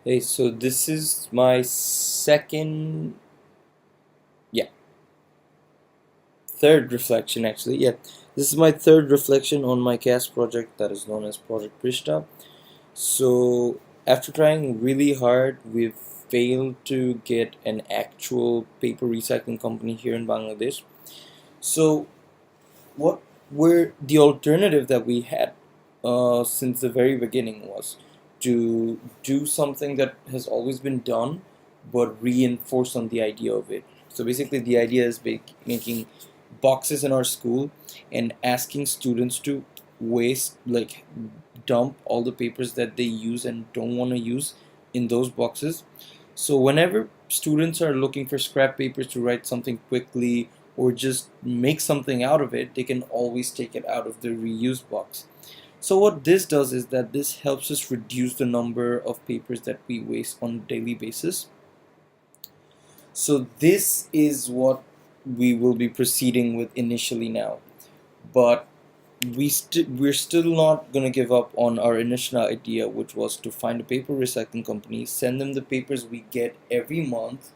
Hey, so this is my yeah, third reflection actually. Yeah, this is my third reflection on my CAS project that is known as Project Prishta. So, after trying really hard, we've failed to get an actual paper recycling company here in Bangladesh. So, what were the alternative that we had since the very beginning was to do something that has always been done but reinforce on the idea of it. So basically the idea is making boxes in our school and asking students to waste like dump all the papers that they use and don't want to use in those boxes. So whenever students are looking for scrap papers to write something quickly or just make something out of it, they can always take it out of the reuse box. So what this does is that this helps us reduce the number of papers that we waste on a daily basis. So this is what we will be proceeding with initially now. But we're still not going to give up on our initial idea, which was to find a paper recycling company, send them the papers we get every month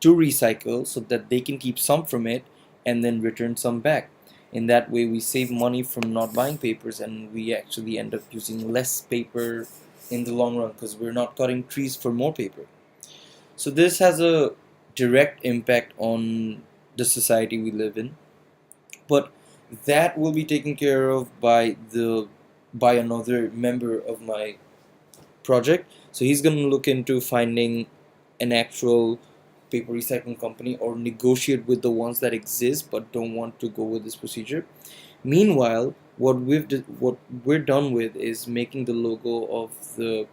to recycle so that they can keep some from it and then return some back. In that way, we save money from not buying papers and we actually end up using less paper in the long run because we're not cutting trees for more paper. So, this has a direct impact on the society we live in, but that will be taken care of by another member of my project. So he's going to look into finding an actual paper recycling company or negotiate with the ones that exist but don't want to go with this procedure. Meanwhile, what we're done with is making the logo of the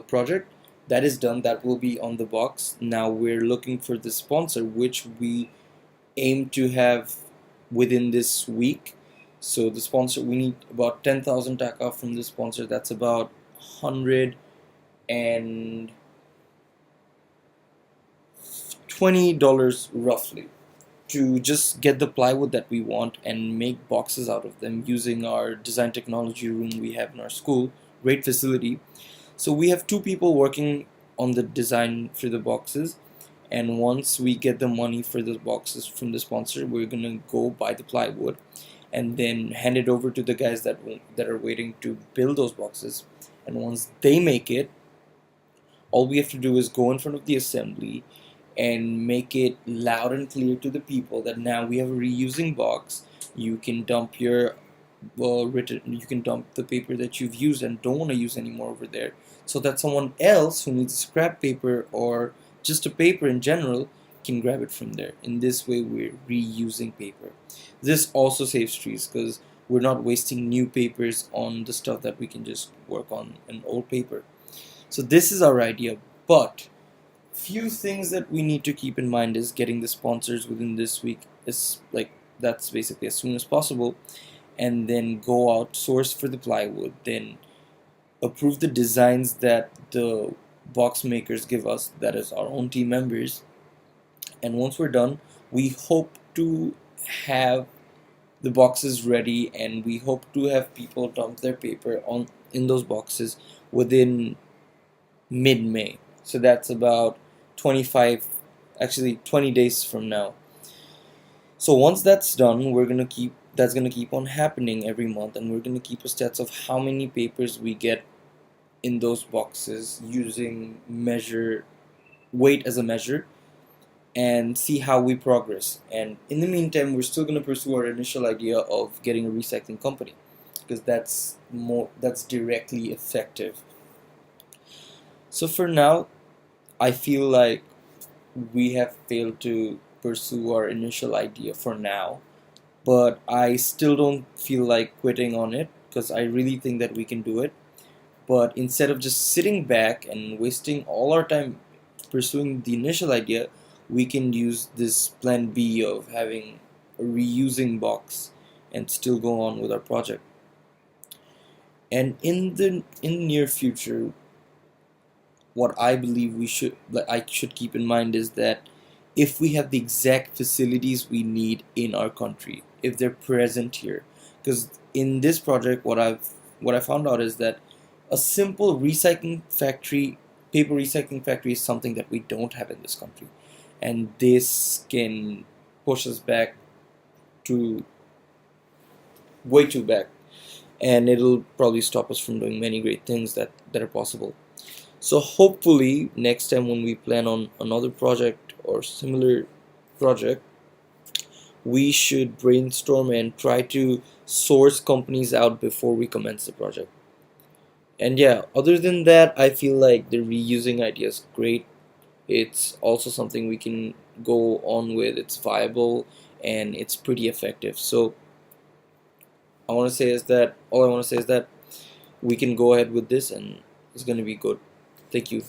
project. That is done. That will be on the box. Now we're looking for the sponsor, which we aim to have within this week. So the sponsor, we need about 10,000 taka from the sponsor. That's about 120 dollars roughly to just get the plywood that we want and make boxes out of them using our design technology room we have in our school. Great facility. So we have two people working on the design for the boxes, and once we get the money for the boxes from the sponsor, we're gonna go buy the plywood and then hand it over to the guys that are waiting to build those boxes. And once they make it, all we have to do is go in front of the assembly and make it loud and clear to the people that now we have a reusing box. You can dump your you can dump the paper that you've used and don't want to use anymore over there, so that someone else who needs scrap paper or just a paper in general can grab it from there. In this way, we're reusing paper. This also saves trees because we're not wasting new papers on the stuff that we can just work on an old paper. So this is our idea, but few things that we need to keep in mind is getting the sponsors within this week is like that's basically as soon as possible, and then go out source for the plywood, then approve the designs that the box makers give us, that is our own team members. And once we're done, we hope to have the boxes ready and we hope to have people dump their paper on in those boxes within mid-May. So that's about 25, actually 20 days from now. So once that's done, we're gonna keep that's gonna keep on happening every month, and we're gonna keep a stats of how many papers we get in those boxes using measure weight as a measure and see how we progress. And in the meantime, we're still gonna pursue our initial idea of getting a recycling company because that's directly effective. So for now, I feel like we have failed to pursue our initial idea for now, but I still don't feel like quitting on it because I really think that we can do it. But instead of just sitting back and wasting all our time pursuing the initial idea, we can use this plan B of having a reusing box and still go on with our project. And in the near future, what I believe I should keep in mind is that if we have the exact facilities we need in our country, if they're present here, because in this project, what I found out is that A simple recycling factory, paper recycling factory, is something that we don't have in this country, and this can push us back to way too back, and it'll probably stop us from doing many great things that are possible. So hopefully next time when we plan on another project or similar project, we should brainstorm and try to source companies out before we commence the project. And yeah, other than that, I feel like the reusing idea is great. It's also something we can go on with. It's viable and it's pretty effective. So I want to say is that all I want to say is that we can go ahead with this and it's going to be good. Thank you.